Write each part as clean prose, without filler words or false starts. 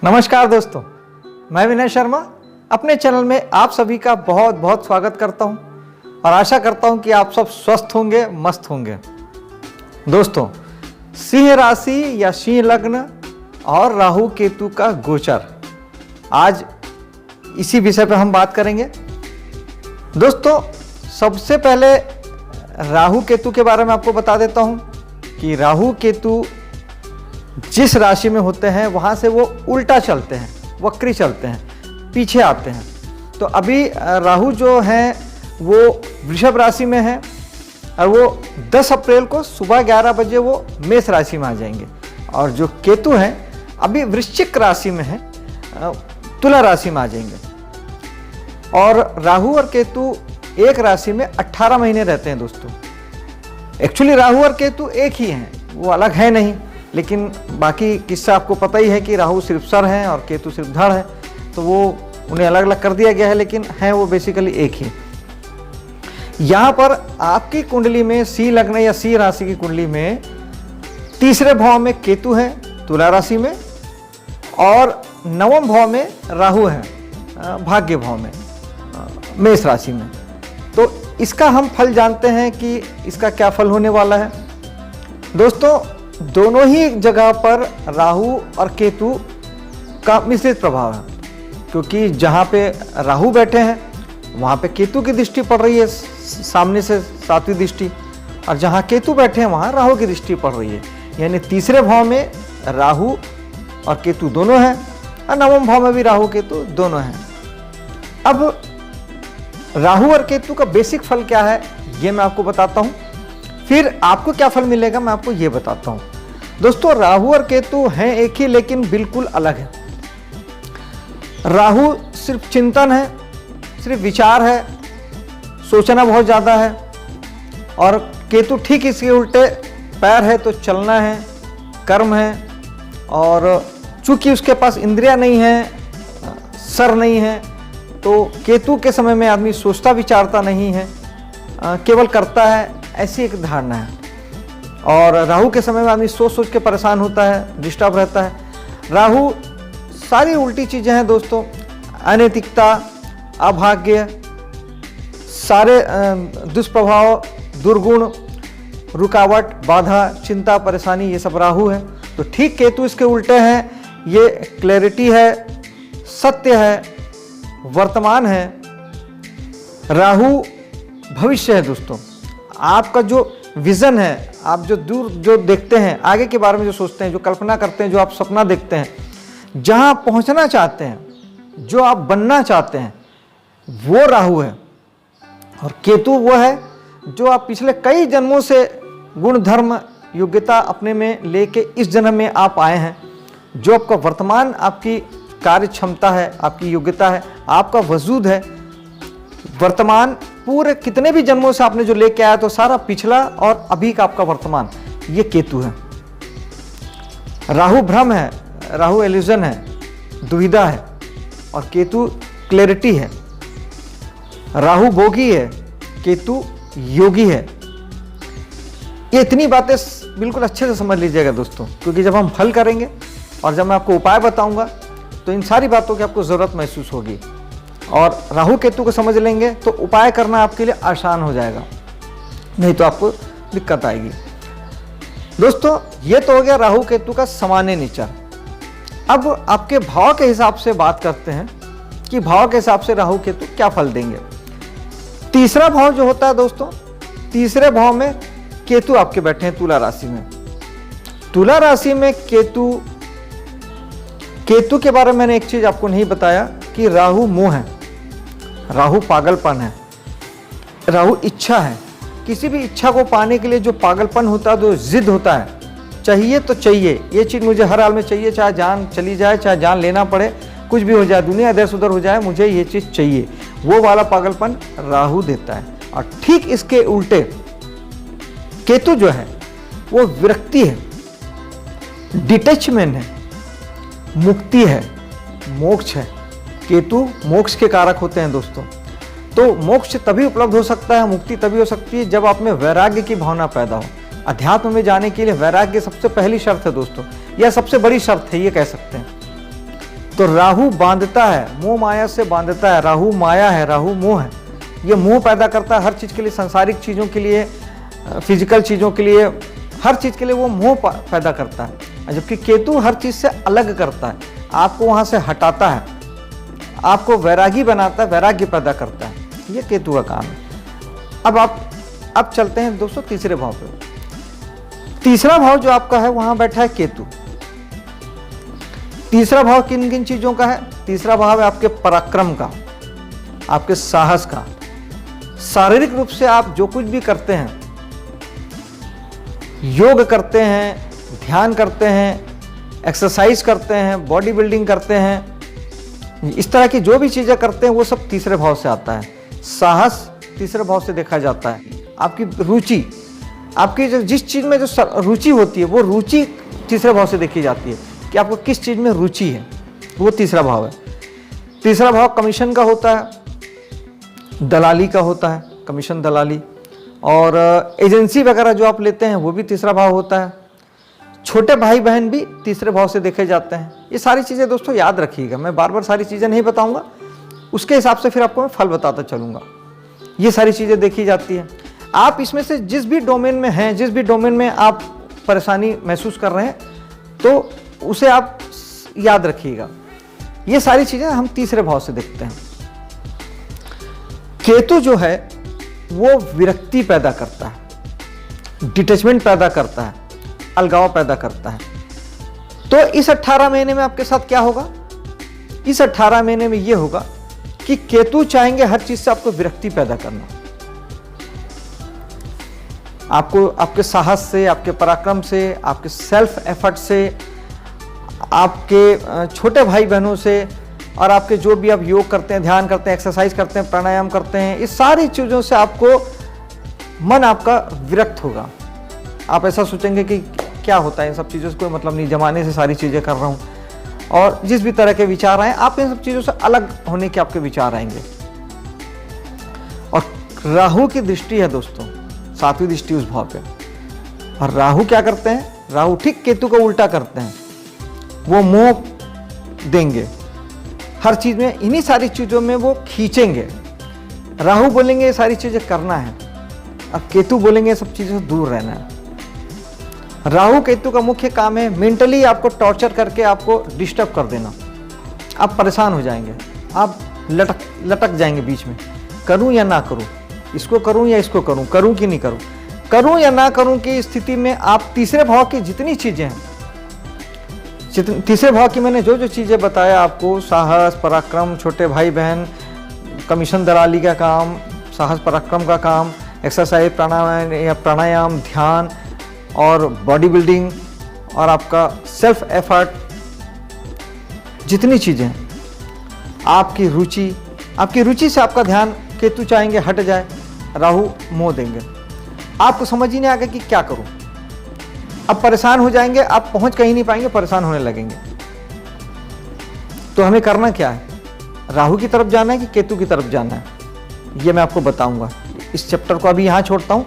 नमस्कार दोस्तों, मैं विनय शर्मा अपने चैनल में आप सभी का बहुत बहुत स्वागत करता हूं और आशा करता हूं कि आप सब स्वस्थ होंगे, मस्त होंगे। दोस्तों, सिंह राशि या सिंह लग्न और राहु केतु का गोचर, आज इसी विषय पर हम बात करेंगे। दोस्तों, सबसे पहले राहु केतु के बारे में आपको बता देता हूं कि राहु केतु जिस राशि में होते हैं वहाँ से वो उल्टा चलते हैं, वक्री चलते हैं, पीछे आते हैं। तो अभी राहु जो हैं वो वृषभ राशि में है और वो 10 अप्रैल को सुबह 11 बजे वो मेष राशि में आ जाएंगे। और जो केतु हैं अभी वृश्चिक राशि में है, तुला राशि में आ जाएंगे। और राहु और केतु एक राशि में 18 महीने रहते हैं। दोस्तों, एक्चुअली राहु और केतु एक ही हैं, वो अलग है नहीं, लेकिन बाकी किस्सा आपको पता ही है कि राहु सिर्फ सर हैं और केतु सिर्फ धड़ है, तो वो उन्हें अलग अलग कर दिया गया है, लेकिन हैं वो बेसिकली एक ही। यहाँ पर आपकी कुंडली में सिंह लग्न या सिंह राशि की कुंडली में तीसरे भाव में केतु है तुला राशि में, और नवम भाव में राहु है भाग्य भाव में मेष राशि में। तो इसका हम फल जानते हैं कि इसका क्या फल होने वाला है। दोस्तों, दोनों ही जगह पर राहु और केतु का मिश्रित प्रभाव है, क्योंकि जहाँ पे राहु बैठे हैं वहाँ पे केतु की दृष्टि पड़ रही है, सामने से 7वीं दृष्टि, और जहाँ केतु बैठे हैं वहाँ राहु की दृष्टि पड़ रही है। यानी तीसरे भाव में राहु और केतु दोनों हैं और नवम भाव में भी राहु केतु दोनों हैं। अब राहु और केतु का बेसिक फल क्या है ये मैं आपको बताता हूँ, फिर आपको क्या फल मिलेगा मैं आपको ये बताता हूँ। दोस्तों, राहु और केतु हैं एक ही लेकिन बिल्कुल अलग है। राहु सिर्फ चिंतन है, सिर्फ विचार है, सोचना बहुत ज़्यादा है, और केतु ठीक इसके उल्टे, पैर है तो चलना है, कर्म है, और चूंकि उसके पास इंद्रियां नहीं है, सर नहीं है, तो केतु के समय में आदमी सोचता विचारता नहीं है, केवल करता है, ऐसी एक धारणा है। और राहु के समय में आदमी सोच सोच के परेशान होता है, डिस्टर्ब रहता है। राहु सारी उल्टी चीज़ें हैं दोस्तों, अनैतिकता, अभाग्य, सारे दुष्प्रभाव, दुर्गुण, रुकावट, बाधा, चिंता, परेशानी, ये सब राहु है। तो ठीक केतु इसके उल्टे हैं, ये क्लैरिटी है, सत्य है, वर्तमान है। राहु भविष्य है। दोस्तों, आपका जो विजन है, आप जो दूर जो देखते हैं, आगे के बारे में जो सोचते हैं, जो कल्पना करते हैं, जो आप सपना देखते हैं, जहां पहुंचना चाहते हैं, जो आप बनना चाहते हैं, वो राहु है। और केतु वो है जो आप पिछले कई जन्मों से गुण धर्म योग्यता अपने में लेके इस जन्म में आप आए हैं, जो आपका वर्तमान, आपकी कार्य क्षमता है, आपकी योग्यता है, आपका वजूद है, वर्तमान पूरे कितने भी जन्मों से आपने जो लेके आया, तो सारा पिछला और अभी का आपका वर्तमान, ये केतु है। राहु भ्रम है, राहु इल्यूजन है, दुविधा है, और केतु क्लैरिटी है। राहु भोगी है, केतु योगी है। ये इतनी बातें बिल्कुल अच्छे से समझ लीजिएगा दोस्तों, क्योंकि जब हम फल करेंगे और जब मैं आपको उपाय बताऊंगा तो इन सारी बातों की आपको ज़रूरत महसूस होगी, और राहु केतु को समझ लेंगे तो उपाय करना आपके लिए आसान हो जाएगा, नहीं तो आपको दिक्कत आएगी। दोस्तों, ये तो हो गया राहु केतु का सामान्य नेचर। अब आपके भाव के हिसाब से बात करते हैं कि भाव के हिसाब से राहु केतु क्या फल देंगे। तीसरा भाव जो होता है दोस्तों, तीसरे भाव में केतु आपके बैठे हैं तुला राशि में। तुला राशि में केतु के बारे में मैंने एक चीज आपको नहीं बताया कि राहु मोह है, राहु पागलपन है, राहु इच्छा है। किसी भी इच्छा को पाने के लिए जो पागलपन होता है, जो जिद होता है, चाहिए तो चाहिए, ये चीज़ मुझे हर हाल में चाहिए, चाहे जान चली जाए, चाहे जान लेना पड़े, कुछ भी हो जाए, दुनिया इधर से उधर हो जाए, मुझे ये चीज़ चाहिए, वो वाला पागलपन राहु देता है। और ठीक इसके उल्टे केतु जो है वो विरक्ति है, डिटैचमेंट है, मुक्ति है, मोक्ष है। केतु मोक्ष के कारक होते हैं दोस्तों। तो मोक्ष तभी उपलब्ध हो सकता है, मुक्ति तभी हो सकती है जब आप में वैराग्य की भावना पैदा हो। अध्यात्म में जाने के लिए वैराग्य सबसे पहली शर्त है दोस्तों, या सबसे बड़ी शर्त है, ये कह सकते हैं। तो राहु बांधता है, मोह माया से बांधता है। राहु माया है, राहु मोह है। ये मोह पैदा करता है हर चीज़ के लिए, सांसारिक चीज़ों के लिए, फिजिकल चीज़ों के लिए, हर चीज़ के लिए वो मोह पैदा करता है। जबकि केतु हर चीज़ से अलग करता है, आपको वहाँ से हटाता है, आपको वैरागी बनाता है, वैराग्य पैदा करता है। ये केतु का काम है। अब चलते हैं दोस्तों तीसरे भाव पे। तीसरा भाव जो आपका है वहाँ बैठा है केतु। तीसरा भाव किन किन चीज़ों का है? तीसरा भाव है आपके पराक्रम का, आपके साहस का। शारीरिक रूप से आप जो कुछ भी करते हैं, योग करते हैं, ध्यान करते हैं, एक्सरसाइज करते हैं, बॉडी बिल्डिंग करते हैं, इस तरह की जो भी चीज़ें करते हैं वो सब तीसरे भाव से आता है। साहस तीसरे भाव से देखा जाता है। आपकी रुचि, आपकी जो जिस चीज़ में जो रुचि होती है वो रुचि तीसरे भाव से देखी जाती है कि आपको किस चीज़ में रुचि है, वो तीसरा भाव है। तीसरा भाव कमीशन का होता है, दलाली का होता है, कमीशन दलाली, और एजेंसी वगैरह जो आप लेते हैं वो भी तीसरा भाव होता है। छोटे भाई बहन भी तीसरे भाव से देखे जाते हैं। ये सारी चीज़ें दोस्तों याद रखिएगा, मैं बार बार सारी चीज़ें नहीं बताऊंगा, उसके हिसाब से फिर आपको मैं फल बताता चलूँगा। ये सारी चीज़ें देखी जाती हैं। आप इसमें से जिस भी डोमेन में हैं, जिस भी डोमेन में आप परेशानी महसूस कर रहे हैं, तो उसे आप याद रखिएगा। ये सारी चीज़ें हम तीसरे भाव से देखते हैं। केतु जो है वो विरक्ति पैदा करता है, डिटैचमेंट पैदा करता है, अलगाव पैदा करता है। तो इस 18 महीने में आपके साथ क्या होगा? इस 18 महीने में ये होगा कि केतु चाहेंगे हर चीज से आपको विरक्ति पैदा करना, आपको आपके साहस से, आपके पराक्रम से, आपके सेल्फ एफर्ट से, आपके छोटे भाई बहनों से, और आपके जो भी आप योग करते हैं, ध्यान करते हैं, एक्सरसाइज करते हैं, प्राणायाम करते हैं, इस सारी चीज़ों से आपको मन आपका विरक्त होगा। आप ऐसा सोचेंगे कि क्या होता है, इन सब चीज़ों से कोई मतलब नहीं, जमाने से सारी चीज़ें कर रहा हूँ, और जिस भी तरह के विचार आए आप इन सब चीज़ों से अलग होने के आपके विचार आएंगे। और राहु की दृष्टि है दोस्तों, 7वीं दृष्टि उस भाव पे, और राहु क्या करते हैं? राहु ठीक केतु को उल्टा करते हैं, वो मोह देंगे हर चीज में, इन्हीं सारी चीजों में वो खींचेंगे। राहु बोलेंगे ये सारी चीजें करना है, और केतु बोलेंगे ये सब चीजों से दूर रहना है। राहु केतु का मुख्य काम है मेंटली आपको टॉर्चर करके आपको डिस्टर्ब कर देना। आप परेशान हो जाएंगे, आप लटक जाएंगे बीच में, करूं या ना करूं, इसको करूं या इसको करूं, करूं कि नहीं करूं, करूं या ना करूं की स्थिति में आप तीसरे भाव की जितनी चीजें हैं, तीसरे भाव की मैंने जो जो चीज़ें बताया आपको, साहस, पराक्रम, छोटे भाई बहन, कमीशन दलाली का काम, साहस पराक्रम का काम, एक्सरसाइज, प्राणायाम, ध्यान और बॉडी बिल्डिंग, और आपका सेल्फ एफर्ट, जितनी चीज़ें हैं, आपकी रुचि से आपका ध्यान केतु चाहेंगे हट जाए, राहु मोह देंगे। आपको समझ ही नहीं आएगा कि क्या करूं, अब परेशान हो जाएंगे, आप पहुंच कहीं नहीं पाएंगे, परेशान होने लगेंगे। तो हमें करना क्या है? राहु की तरफ जाना है कि केतु की तरफ जाना है, ये मैं आपको बताऊंगा। इस चैप्टर को अभी यहाँ छोड़ता हूँ।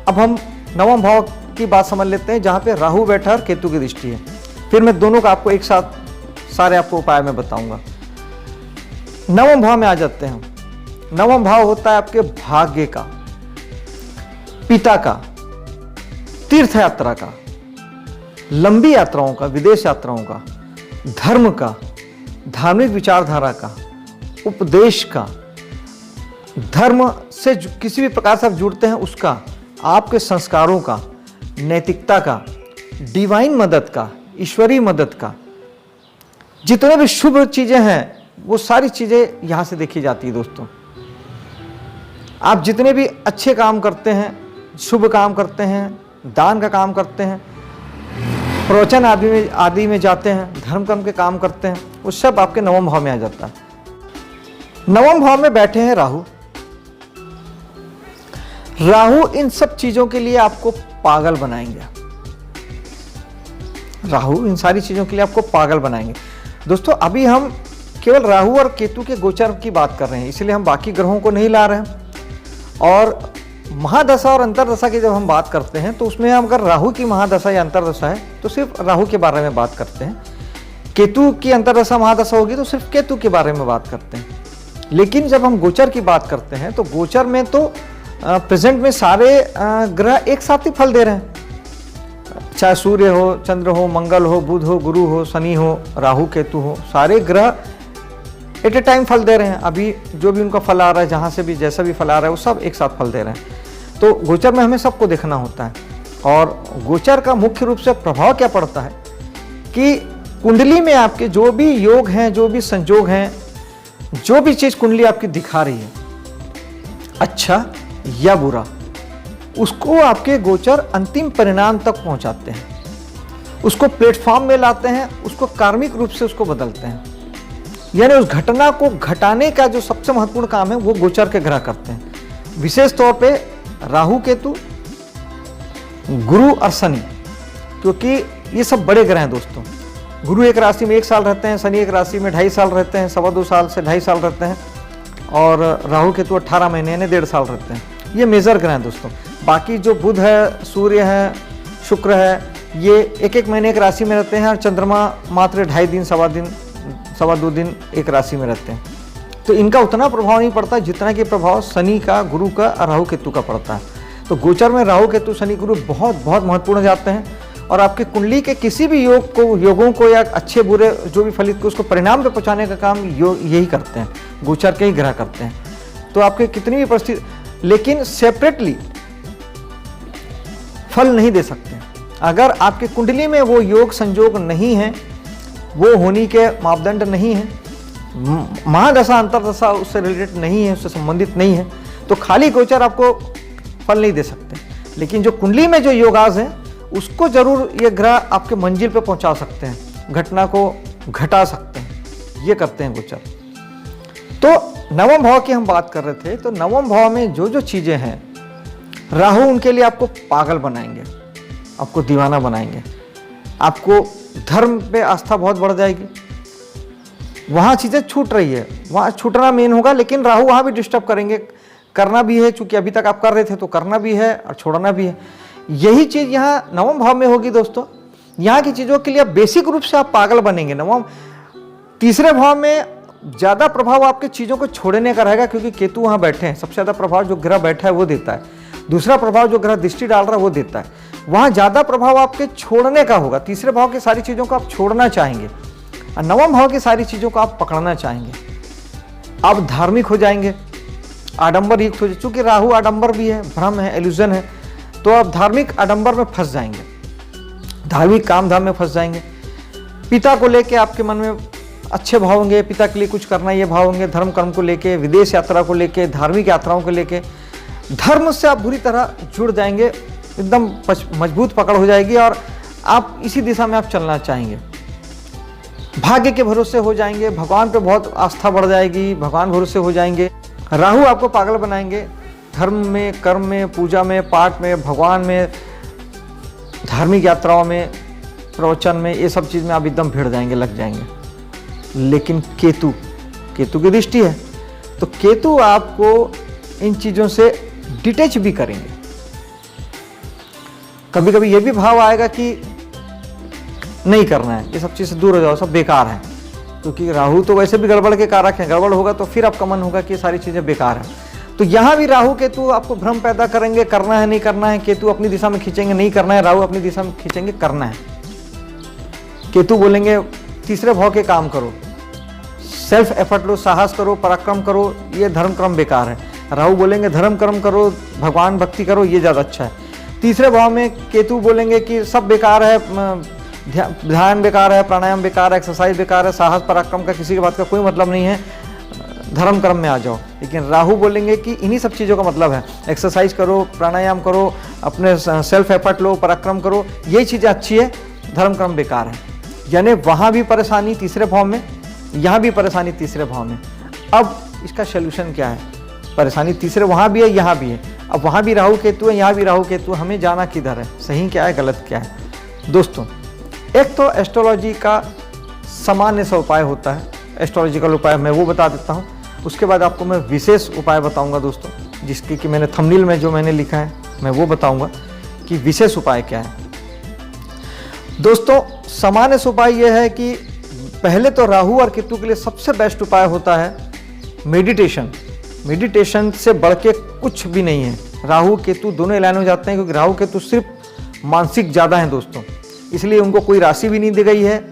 अब हम 9वें भाव की बात समझ लेते हैं, जहाँ पे राहु बैठा और केतु की दृष्टि है। फिर मैं दोनों का आपको एक साथ सारे आपको उपाय में बताऊंगा। 9वें भाव में आ जाते हैं। 9वां भाव होता है आपके भाग्य का, पिता का, तीर्थ यात्रा का, लंबी यात्राओं का, विदेश यात्राओं का, धर्म का, धार्मिक विचारधारा का, उपदेश का, धर्म से किसी भी प्रकार से आप जुड़ते हैं उसका, आपके संस्कारों का, नैतिकता का, डिवाइन मदद का, ईश्वरीय मदद का, जितने भी शुभ चीजें हैं वो सारी चीजें यहां से देखी जाती है दोस्तों। आप जितने भी अच्छे काम करते हैं, शुभ काम करते हैं, दान का काम करते हैं, प्रवचन आदि में जाते हैं, धर्म कर्म के काम करते हैं, वो सब आपके 9वें भाव में आ जाता है। 9वें भाव में बैठे हैं राहु। राहु इन सब चीजों के लिए आपको पागल बनाएंगे। राहु इन सारी चीजों के लिए आपको पागल बनाएंगे। दोस्तों अभी हम केवल राहु और केतु के गोचर की बात कर रहे हैं, इसलिए हम बाकी ग्रहों को नहीं ला रहे हैं। और महादशा और अंतरदशा की जब हम बात करते हैं तो उसमें अगर राहु की महादशा या अंतरदशा है तो सिर्फ राहु के बारे में बात करते हैं। केतु की अंतर्दशा महादशा होगी तो सिर्फ केतु के बारे में बात करते हैं। लेकिन जब हम गोचर की बात करते हैं तो गोचर में तो प्रेजेंट में सारे ग्रह एक साथ ही फल दे रहे हैं, चाहे सूर्य हो, चंद्र हो, मंगल हो, बुध हो, गुरु हो, शनि हो, राहु केतु हो, सारे ग्रह एट ए टाइम फल दे रहे हैं। अभी जो भी उनका फल आ रहा है, जहाँ से भी जैसा भी फल आ रहा है, वो सब एक साथ फल दे रहे हैं। तो गोचर में हमें सबको देखना होता है। और गोचर का मुख्य रूप से प्रभाव क्या पड़ता है कि कुंडली में आपके जो भी योग हैं, जो भी संयोग हैं, जो भी चीज़ कुंडली आपकी दिखा रही है, अच्छा या बुरा, उसको आपके गोचर अंतिम परिणाम तक पहुंचाते हैं, उसको प्लेटफॉर्म में लाते हैं, उसको कार्मिक रूप से उसको बदलते हैं। यानी उस घटना को घटाने का जो सबसे महत्वपूर्ण काम है वो गोचर के ग्रह करते हैं। विशेष तौर पे राहु केतु, गुरु और शनि, क्योंकि ये सब बड़े ग्रह हैं दोस्तों। गुरु एक राशि में 1 साल रहते हैं, शनि एक राशि में 2.5 साल रहते हैं, 2.25 साल से 2.5 साल रहते हैं, और राहु केतु 18 महीने यानी 1.5 साल रहते हैं। ये मेजर ग्रह हैं दोस्तों। बाकी जो बुध है, सूर्य है, शुक्र है, ये 1-1 महीने एक राशि में रहते हैं, और चंद्रमा मात्र 2.5 दिन, 2.25 दिन एक राशि में रहते हैं। तो इनका उतना प्रभाव नहीं पड़ता जितना कि प्रभाव शनि का, गुरु का और राहु केतु का पड़ता है। तो गोचर में राहु केतु, शनि, गुरु बहुत बहुत महत्वपूर्ण जाते हैं, और आपकी कुंडली के किसी भी योगों को या अच्छे बुरे जो भी फलित को उसको परिणाम पे पहुंचाने का काम यही करते हैं, गोचर के ही ग्रह करते हैं। तो आपके कितनी भी परिस्थिति, लेकिन सेपरेटली फल नहीं दे सकते। अगर आपके कुंडली में वो योग संयोग नहीं है, वो होनी के मापदंड नहीं है, महादशा अंतरदशा उससे रिलेटेड नहीं है, उससे संबंधित नहीं है, तो खाली गोचर आपको फल नहीं दे सकते। लेकिन जो कुंडली में जो योगाज हैं उसको जरूर ये ग्रह आपके मंजिल पे पहुंचा सकते हैं, घटना को घटा सकते हैं, ये करते हैं गोचर। तो नवम भाव की हम बात कर रहे थे, तो नवम भाव में जो जो चीजें हैं, राहु उनके लिए आपको पागल बनाएंगे, आपको दीवाना बनाएंगे, आपको धर्म पे आस्था बहुत बढ़ जाएगी। वहाँ चीज़ें छूट रही है, वहाँ छूटना मेन होगा, लेकिन राहु वहाँ भी डिस्टर्ब करेंगे, करना भी है, चूंकि अभी तक आप कर रहे थे तो करना भी है और छोड़ना भी है। यही चीज़ यहाँ नवम भाव में होगी दोस्तों। यहाँ की चीज़ों के लिए बेसिक रूप से आप पागल बनेंगे। नवम, तीसरे भाव में ज़्यादा प्रभाव आपके चीज़ों को छोड़ने का रहेगा, क्योंकि केतु वहाँ बैठे हैं। सबसे ज़्यादा प्रभाव जो ग्रह बैठा है वो देता है, दूसरा प्रभाव जो ग्रह दृष्टि डाल रहा है वो देता है। वहाँ ज़्यादा प्रभाव आपके छोड़ने का होगा। तीसरे भाव की सारी चीज़ों को आप छोड़ना चाहेंगे, और नवम भाव की सारी चीज़ों को आप पकड़ना चाहेंगे। आप धार्मिक हो जाएंगे, आडंबर युक्त हो जाए, चूँकि राहु आडंबर भी है, भ्रम है, इल्यूजन है, तो आप धार्मिक आडंबर में फंस जाएंगे, धार्मिक काम धाम में फंस जाएंगे। पिता को लेके आपके मन में अच्छे भाव होंगे, पिता के लिए कुछ करना ये भाव होंगे, धर्म कर्म को लेके, विदेश यात्रा को लेके, धार्मिक यात्राओं को लेके, धर्म से आप बुरी तरह जुड़ जाएंगे, एकदम मजबूत पकड़ हो जाएगी, और आप इसी दिशा में आप चलना चाहेंगे। भाग्य के भरोसे हो जाएंगे, भगवान पे बहुत आस्था बढ़ जाएगी, भगवान भरोसे हो जाएंगे। राहु आपको पागल बनाएंगे, धर्म में, कर्म में, पूजा में, पाठ में, भगवान में, धार्मिक यात्राओं में, प्रवचन में, ये सब चीज़ में आप एकदम भिड़ जाएंगे, लग जाएंगे। लेकिन केतु की दृष्टि है, तो केतु आपको इन चीज़ों से डिटेच भी करेंगे। कभी कभी ये भी भाव आएगा कि नहीं करना है, ये सब चीज़ से दूर हो जाओ, सब बेकार है, क्योंकि राहु तो वैसे भी गड़बड़ के कारक हैं। गड़बड़ होगा तो फिर आपका मन होगा कि ये सारी चीज़ें बेकार हैं। तो यहाँ भी राहु केतु आपको भ्रम पैदा करेंगे, करना है नहीं करना है। केतु अपनी दिशा में खींचेंगे, नहीं करना है, राहु अपनी दिशा में खींचेंगे, करना है। केतु बोलेंगे तीसरे भाव के काम करो, सेल्फ एफर्ट लो, साहस करो, पराक्रम करो, ये धर्म कर्म बेकार है। राहु बोलेंगे धर्म कर्म करो, भगवान भक्ति करो, ये ज़्यादा अच्छा है। तीसरे भाव में केतु बोलेंगे कि सब बेकार है, ध्यान बेकार है, प्राणायाम बेकार है, एक्सरसाइज बेकार है, साहस पराक्रम का किसी की बात का कोई मतलब नहीं है, धर्म कर्म में आ जाओ। लेकिन राहु बोलेंगे कि इन्हीं सब चीज़ों का मतलब है, एक्सरसाइज करो, प्राणायाम करो, अपने सेल्फ एफर्ट लो, पराक्रम करो, ये चीज़ें अच्छी है, धर्म कर्म बेकार है। यानी वहाँ भी परेशानी तीसरे भाव में, यहाँ भी परेशानी तीसरे भाव में। अब इसका सोल्यूशन क्या है? परेशानी तीसरे वहाँ भी है, यहाँ भी है। अब वहाँ भी राहु केतु है, यहाँ भी राहु केतु है, हमें जाना किधर है, सही क्या है, गलत क्या है? दोस्तों, एक तो एस्ट्रोलॉजी का सामान्य सा उपाय होता है, एस्ट्रोलॉजिकल उपाय मैं वो बता देता हूँ। उसके बाद आपको मैं विशेष उपाय बताऊँगा दोस्तों, जिसकी कि मैंने थंबनेल में जो मैंने लिखा है मैं वो बताऊँगा कि विशेष उपाय क्या है। दोस्तों, सामान्य उपाय यह है कि पहले तो राहु और केतु के लिए सबसे बेस्ट उपाय होता है मेडिटेशन। मेडिटेशन से बढ़ के कुछ भी नहीं है। राहु केतु दोनों एलाइन हो जाते हैं, क्योंकि राहु केतु सिर्फ मानसिक ज़्यादा हैं दोस्तों, इसलिए उनको कोई राशि भी नहीं दी गई है,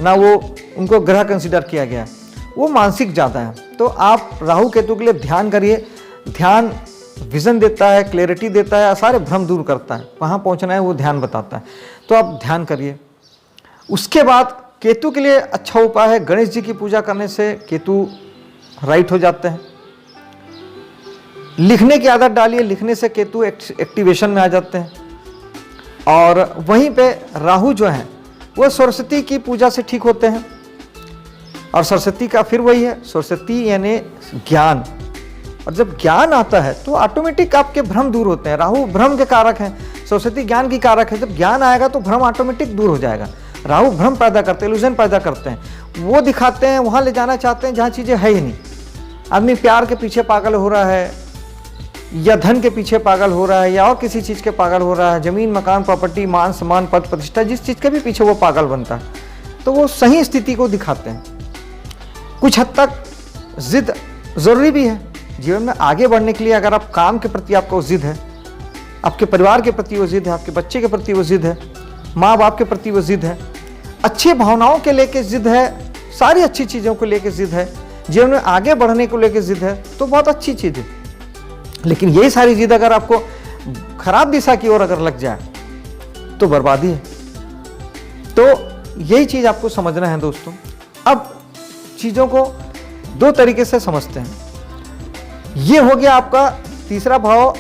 ना वो उनको ग्रह कंसिडर किया गया है, वो मानसिक ज़्यादा है। तो आप राहु केतु के लिए ध्यान करिए। ध्यान विजन देता है, क्लैरिटी देता है, सारे भ्रम दूर करता है। कहाँ पहुँचना है वो ध्यान बताता है, तो आप ध्यान करिए। उसके बाद केतु के लिए अच्छा उपाय है, गणेश जी की पूजा करने से केतु राइट हो जाते हैं। लिखने की आदत डालिए, लिखने से केतु एक्टिवेशन में आ जाते हैं। और वहीं पे राहु जो है वो सरस्वती की पूजा से ठीक होते हैं। और सरस्वती का फिर वही है, सरस्वती यानी ज्ञान, और जब ज्ञान आता है तो ऑटोमेटिक आपके भ्रम दूर होते हैं। राहु भ्रम के कारक हैं, सरस्वती ज्ञान की कारक है। जब ज्ञान आएगा तो भ्रम ऑटोमेटिक दूर हो जाएगा। राहु भ्रम पैदा करते हैं, इल्यूजन पैदा करते हैं, वो दिखाते हैं, वहाँ ले जाना चाहते हैं जहाँ चीज़ें है ही नहीं। आदमी प्यार के पीछे पागल हो रहा है, या धन के पीछे पागल हो रहा है, या और किसी चीज़ के पागल हो रहा है, जमीन मकान प्रॉपर्टी मान सम्मान पद प्रतिष्ठा, जिस चीज़ के भी पीछे वो पागल बनता है, तो वो सही स्थिति को दिखाते हैं। कुछ हद तक जिद ज़रूरी भी है जीवन में आगे बढ़ने के लिए। अगर आप काम के प्रति आपको जिद है, आपके परिवार के प्रति वो जिद है, आपके बच्चे के प्रति वो जिद है, माँ बाप के प्रति वो जिद है, अच्छी भावनाओं के लेके जिद है, सारी अच्छी चीज़ों को लेके जिद है, जीवन में आगे बढ़ने को लेके जिद है, तो बहुत अच्छी चीज़ है। लेकिन यही सारी जिद अगर आपको खराब दिशा की ओर अगर लग जाए तो बर्बादी है। तो यही चीज़ आपको समझना है दोस्तों। अब चीज़ों को दो तरीके से समझते हैं। ये हो गया आपका तीसरा भाव,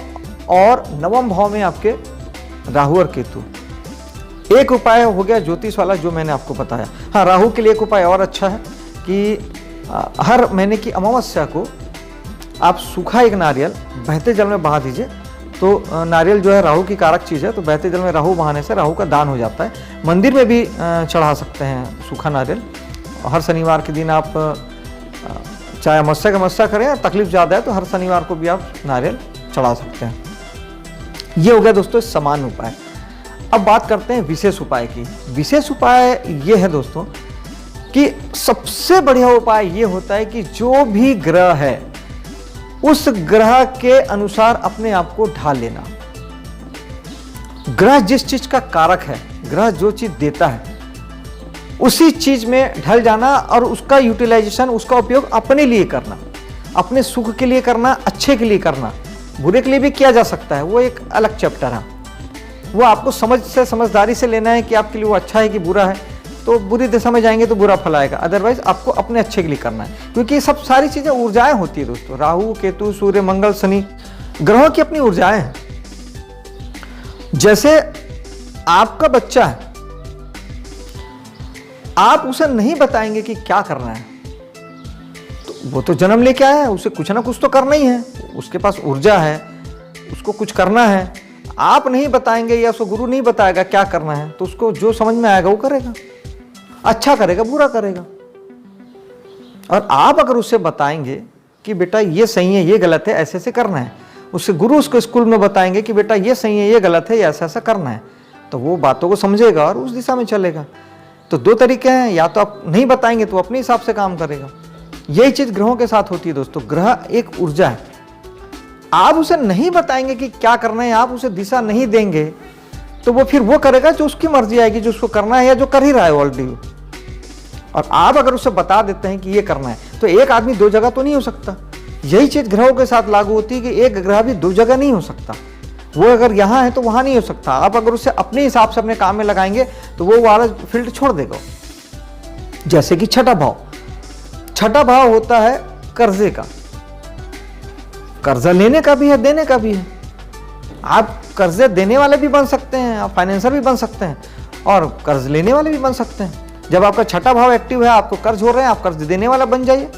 और नवम भाव में आपके राहु और केतु। एक उपाय हो गया ज्योतिष वाला जो मैंने आपको बताया। हाँ, राहु के लिए एक उपाय और अच्छा है कि हर महीने की अमावस्या को आप सूखा एक नारियल बहते जल में बहा दीजिए। तो नारियल जो है राहु की कारक चीज़ है, तो बहते जल में राहु बहाने से राहु का दान हो जाता है। मंदिर में भी चढ़ा सकते हैं सूखा नारियल। हर शनिवार के दिन आप चाहे अमावस्या करें, या तकलीफ ज़्यादा है तो हर शनिवार को भी आप नारियल चढ़ा सकते हैं। ये हो गया दोस्तों सामान्य उपाय। अब बात करते हैं विशेष उपाय की। विशेष उपाय ये है दोस्तों कि सबसे बढ़िया उपाय ये होता है कि जो भी ग्रह है उस ग्रह के अनुसार अपने आप को ढाल लेना। ग्रह जिस चीज का कारक है, ग्रह जो चीज देता है, उसी चीज में ढल जाना और उसका यूटिलाइजेशन, उसका उपयोग अपने लिए करना, अपने सुख के लिए करना, अच्छे के लिए करना। बुरे के लिए भी किया जा सकता है, वो एक अलग चैप्टर है। वो आपको समझदारी से लेना है कि आपके लिए वो अच्छा है कि बुरा है। तो बुरी दिशा में जाएंगे तो बुरा फल आएगा, अदरवाइज आपको अपने अच्छे के लिए करना है। क्योंकि ये सब सारी चीजें ऊर्जाएं होती है दोस्तों। राहु केतु सूर्य मंगल शनि, ग्रहों की अपनी ऊर्जाएं हैं। जैसे आपका बच्चा है, आप उसे नहीं बताएंगे कि क्या करना है, तो वो तो जन्म लेके आया है, उसे कुछ ना कुछ तो करना ही है। उसके पास ऊर्जा है, उसको कुछ करना है। आप नहीं बताएंगे या उसको गुरु नहीं बताएगा क्या करना है, तो उसको जो समझ में आएगा वो करेगा, अच्छा करेगा बुरा करेगा। और आप अगर उसे बताएंगे कि बेटा ये सही है ये गलत है, ऐसे ऐसे करना है, उससे गुरु उसको स्कूल में बताएंगे कि बेटा ये सही है ये गलत है, ऐसा ऐसा करना है, तो वो बातों को समझेगा और उस दिशा में चलेगा। तो दो तरीके हैं, या तो आप नहीं बताएंगे तो अपने हिसाब से काम करेगा। यही चीज ग्रहों के साथ होती है दोस्तों। ग्रह एक ऊर्जा है, आप उसे नहीं बताएंगे कि क्या करना है, आप उसे दिशा नहीं देंगे, तो वो फिर वो करेगा जो उसकी मर्जी आएगी, जो उसको करना है या जो कर ही रहा है ऑलरेडी। और आप अगर उसे बता देते हैं कि ये करना है, तो एक आदमी दो जगह तो नहीं हो सकता। यही चीज ग्रहों के साथ लागू होती है कि एक ग्रह भी दो जगह नहीं हो सकता। वो अगर यहाँ है तो वहां नहीं हो सकता। आप अगर उसे अपने हिसाब से अपने काम में लगाएंगे तो वो वाला फील्ड छोड़ देगा। जैसे कि छठा भाव, छठा भाव होता है कर्जे का। कर्जा लेने का भी है, देने का भी है। आप कर्जे देने वाले भी बन सकते हैं, आप फाइनेंसर भी बन सकते हैं, और कर्ज लेने वाले भी बन सकते हैं। जब आपका छठा भाव एक्टिव है, आपको कर्ज हो रहे हैं, आप कर्ज देने वाला बन जाइए,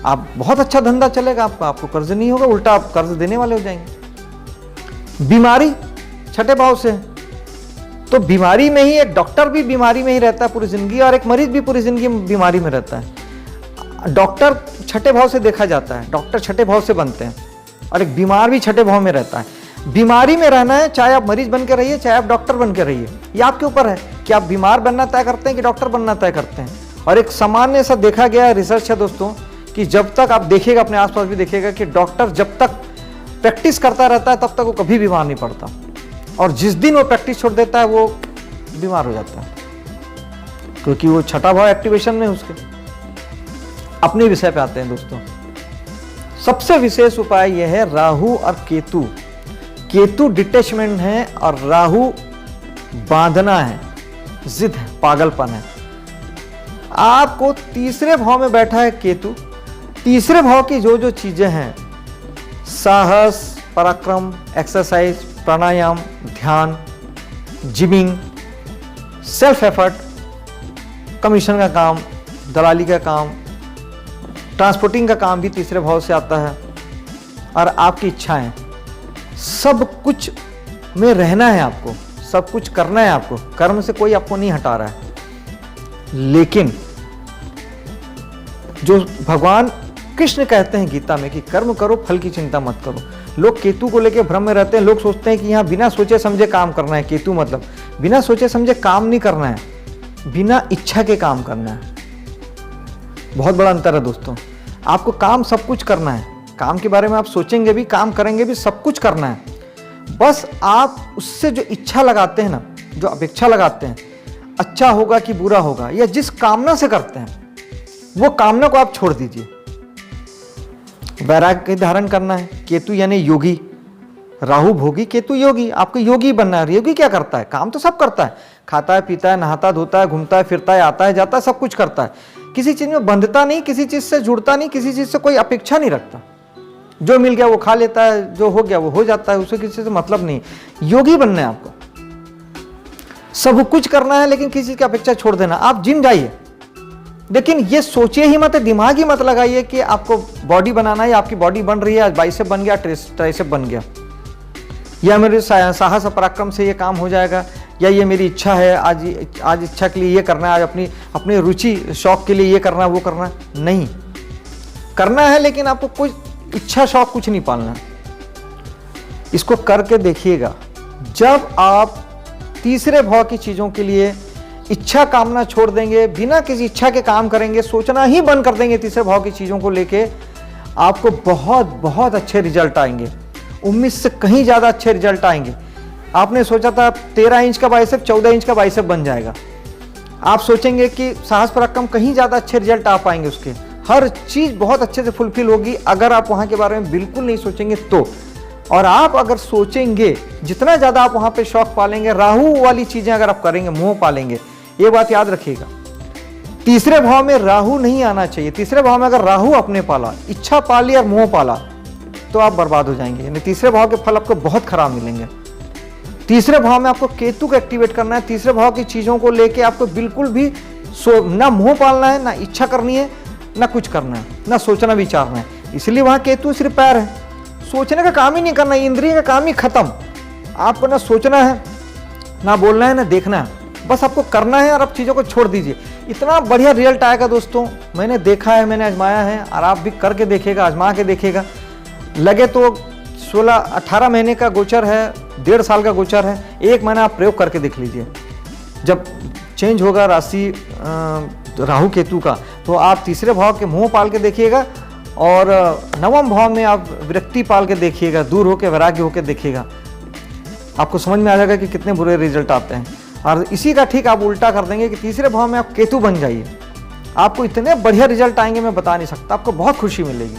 आप बहुत अच्छा धंधा चलेगा आपका, आपको कर्ज नहीं होगा, उल्टा आप कर्ज देने वाले हो जाएंगे। बीमारी छठे भाव से, तो बीमारी में ही एक डॉक्टर भी बीमारी में ही रहता है पूरी जिंदगी, और एक मरीज भी पूरी जिंदगी बीमारी में रहता है। डॉक्टर छठे भाव से देखा जाता है, डॉक्टर छठे भाव से बनते हैं, और एक बीमार भी छठे भाव में रहता है। बीमारी में रहना है, चाहे आप मरीज बन के रहिए, चाहे आप डॉक्टर बन के रहिए, ये आपके ऊपर है कि आप बीमार बनना तय करते हैं कि डॉक्टर बनना तय करते हैं। और एक सामान्य सा देखा गया रिसर्च है दोस्तों कि जब तक आप देखिएगा, अपने आसपास भी देखिएगा कि डॉक्टर जब तक प्रैक्टिस करता रहता है तब तक वो कभी बीमार नहीं पड़ता, और जिस दिन वो प्रैक्टिस छोड़ देता है वो बीमार हो जाता है, क्योंकि वो छठा भाव एक्टिवेशन में उसके। अपने विषय पे आते हैं दोस्तों। सबसे विशेष उपाय यह है राहु और केतु। केतु डिटैचमेंट है और राहु बांधना है, जिद है, पागलपन है। आपको तीसरे भाव में बैठा है केतु। तीसरे भाव की जो जो चीजें हैं, साहस, पराक्रम, एक्सरसाइज, प्राणायाम, ध्यान, जिमिंग, सेल्फ एफर्ट, कमीशन का काम, दलाली का काम, ट्रांसपोर्टिंग का काम भी तीसरे भाव से आता है, और आपकी इच्छाएं, सब कुछ में रहना है आपको, सब कुछ करना है आपको। कर्म से कोई आपको नहीं हटा रहा है, लेकिन जो भगवान कृष्ण कहते हैं गीता में कि कर्म करो, फल की चिंता मत करो। लोग केतु को लेकर भ्रम में रहते हैं। लोग सोचते हैं कि यहाँ बिना सोचे समझे काम करना है। केतु मतलब बिना सोचे समझे काम नहीं करना है, बिना इच्छा के काम करना है। बहुत बड़ा अंतर है दोस्तों। आपको काम सब कुछ करना है, काम के बारे में आप सोचेंगे भी, काम करेंगे भी, सब कुछ करना है। बस आप उससे जो इच्छा लगाते हैं ना, जो अपेक्षा लगाते हैं, अच्छा होगा कि बुरा होगा, या जिस कामना से करते हैं वो कामना को आप छोड़ दीजिए। वैराग्य धारण करना है। केतु यानी योगी, राहु भोगी, केतु योगी। आपको योगी बनना है। योगी क्या करता है? काम तो सब करता है, खाता है, पीता है, नहाता धोता है, घूमता है फिरता है, आता है जाता है, सब कुछ करता है। किसी चीज में बंधता नहीं, किसी चीज से जुड़ता नहीं, किसी चीज से कोई अपेक्षा नहीं रखता। जो मिल गया वो खा लेता है, जो हो गया वो हो जाता है, उसे किसी से मतलब नहीं। योगी बनना है आपको, सब कुछ करना है, लेकिन किसी की अपेक्षा छोड़ देना। आप जिम जाइए, लेकिन ये सोचिए ही मत, दिमाग ही मत लगाइए कि आपको बॉडी बनाना है, आपकी बॉडी बन रही है, आज बाइसेप बन गया, ट्राइसेप बन गया, या मेरे साहस और पराक्रम से ये काम हो जाएगा, या ये मेरी इच्छा है, आज इच्छा के लिए ये करना है, आज अपनी रुचि शौक के लिए ये करना है, वो करना है। नहीं करना है, लेकिन आपको कोई इच्छा शौक कुछ नहीं पालना। इसको करके देखिएगा। जब आप तीसरे भाव की चीजों के लिए इच्छा कामना छोड़ देंगे, बिना किसी इच्छा के काम करेंगे, सोचना ही बंद कर देंगे तीसरे भाव की चीजों को लेके, आपको बहुत बहुत अच्छे रिजल्ट आएंगे। उम्मीद से कहीं ज्यादा अच्छे रिजल्ट आएंगे। आपने सोचा था 13 इंच का बाइसेप 14 इंच का बाइसेप बन जाएगा। आप सोचेंगे कि साहस पराक्रम, कहीं ज्यादा अच्छे रिजल्ट आ पाएंगे उसके। हर चीज बहुत अच्छे से फुलफिल होगी अगर आप वहां के बारे में बिल्कुल नहीं सोचेंगे तो। और आप अगर सोचेंगे, जितना ज्यादा आप वहां पे शौक पालेंगे, राहु वाली चीजें अगर आप करेंगे, मोह पालेंगे। ये बात याद रखिएगा। तीसरे भाव में राहु नहीं आना चाहिए। तीसरे भाव में अगर राहु अपने पाला, इच्छा पाली और मोह पाला, तो आप बर्बाद हो जाएंगे। यानी तीसरे भाव के फल आपको बहुत खराब मिलेंगे। तीसरे भाव में आपको केतु को एक्टिवेट करना है। तीसरे भाव की चीजों को लेके आपको बिल्कुल भी ना मोह पालना है, ना इच्छा करनी है, ना कुछ करना है, ना सोचना विचारना है। इसलिए वहां केतु सिर्फ पैर है। सोचने का काम ही नहीं करना, इंद्रिय का काम ही खत्म। आपको ना सोचना है, ना बोलना है, ना देखना है, बस आपको करना है। और आप चीजों को छोड़ दीजिए, इतना बढ़िया रिजल्ट आएगा दोस्तों। मैंने देखा है, मैंने आजमाया है, और आप भी करके देखिएगा, आजमा के देखिएगा। लगे तो 16-18 महीने का गोचर है, 1.5 साल का गोचर है, 1 महीना आप प्रयोग करके देख लीजिए। जब चेंज होगा राशि राहु केतु का, तो आप तीसरे भाव के मोह पाल के देखिएगा, और नवम भाव में आप विरक्ति पाल के देखिएगा, दूर होकर वैराग्य होकर देखिएगा। आपको समझ में आ जाएगा कि कितने बुरे रिजल्ट आते हैं। और इसी का ठीक आप उल्टा कर देंगे कि तीसरे भाव में आप केतु बन जाइए। आपको इतने बढ़िया रिजल्ट आएंगे, मैं बता नहीं सकता। आपको बहुत खुशी मिलेगी।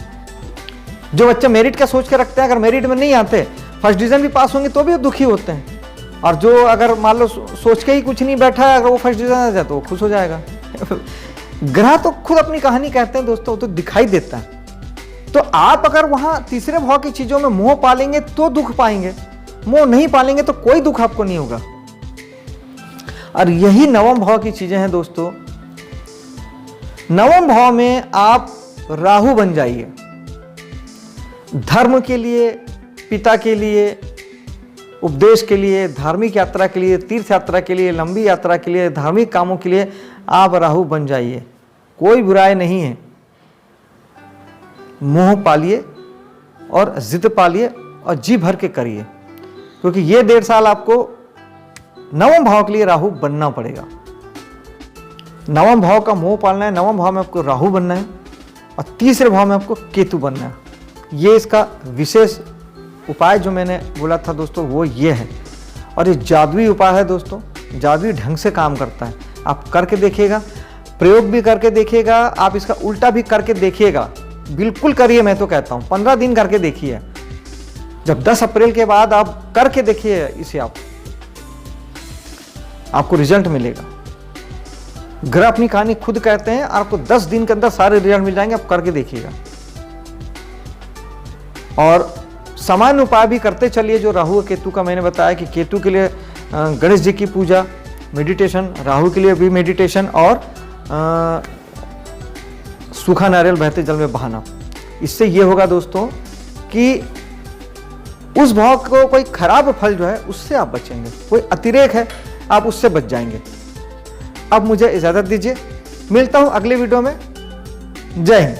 जो बच्चे मेरिट का सोच के रखते हैं, अगर मेरिट में नहीं आते, फर्स्ट डिवीजन भी पास होंगे तो भी दुखी होते हैं। और जो अगर मान लो सोच के ही कुछ नहीं बैठा है, अगर वो फर्स्ट डिवीजन आ जाए तो वो खुश हो जाएगा। ग्रह तो खुद अपनी कहानी कहते हैं दोस्तों, तो दिखाई देता है। तो आप अगर वहां तीसरे भाव की चीजों में मोह पालेंगे तो दुख पाएंगे, मोह नहीं पालेंगे तो कोई दुख आपको नहीं होगा। और यही नवम भाव की चीजें हैं दोस्तों। नवम भाव में आप राहु बन जाइए। धर्म के लिए, पिता के लिए, उपदेश के लिए, धार्मिक यात्रा के लिए, तीर्थ यात्रा के लिए, लंबी यात्रा के लिए, धार्मिक कामों के लिए आप राहु बन जाइए। कोई बुराई नहीं है। मोह पालिए और जिद पालिए और जी भर के करिए, क्योंकि ये 1.5 साल आपको नवम भाव के लिए राहु बनना पड़ेगा। 9वां भाव का मोह पालना है, 9वां भाव में आपको राहु बनना है और तीसरे भाव में आपको केतु बनना है। ये इसका विशेष उपाय जो मैंने बोला था दोस्तों वो ये है, और ये जादुई उपाय है दोस्तों, जादुई ढंग से काम करता है। आप करके देखिएगा, प्रयोग भी करके देखिएगा, आप इसका उल्टा भी करके देखिएगा, बिल्कुल करिए। मैं तो कहता हूँ 15 दिन करके देखिए। जब 10 अप्रैल के बाद आप करके देखिए इसे, आपको रिजल्ट मिलेगा। ग्रह अपनी कहानी खुद कहते हैं, आपको 10 दिन के अंदर सारे रिजल्ट मिल जाएंगे। आप करके देखिएगा और सामान्य उपाय भी करते चलिए। जो राहु केतु का मैंने बताया कि केतु के लिए गणेश जी की पूजा, मेडिटेशन, राहु के लिए भी मेडिटेशन और सूखा नारियल बहते जल में बहाना। इससे ये होगा दोस्तों कि उस भाव को कोई खराब फल जो है उससे आप बचेंगे, कोई अतिरेक है आप उससे बच जाएंगे। अब मुझे इजाजत दीजिए, मिलता हूं अगले वीडियो में। जय हिंद।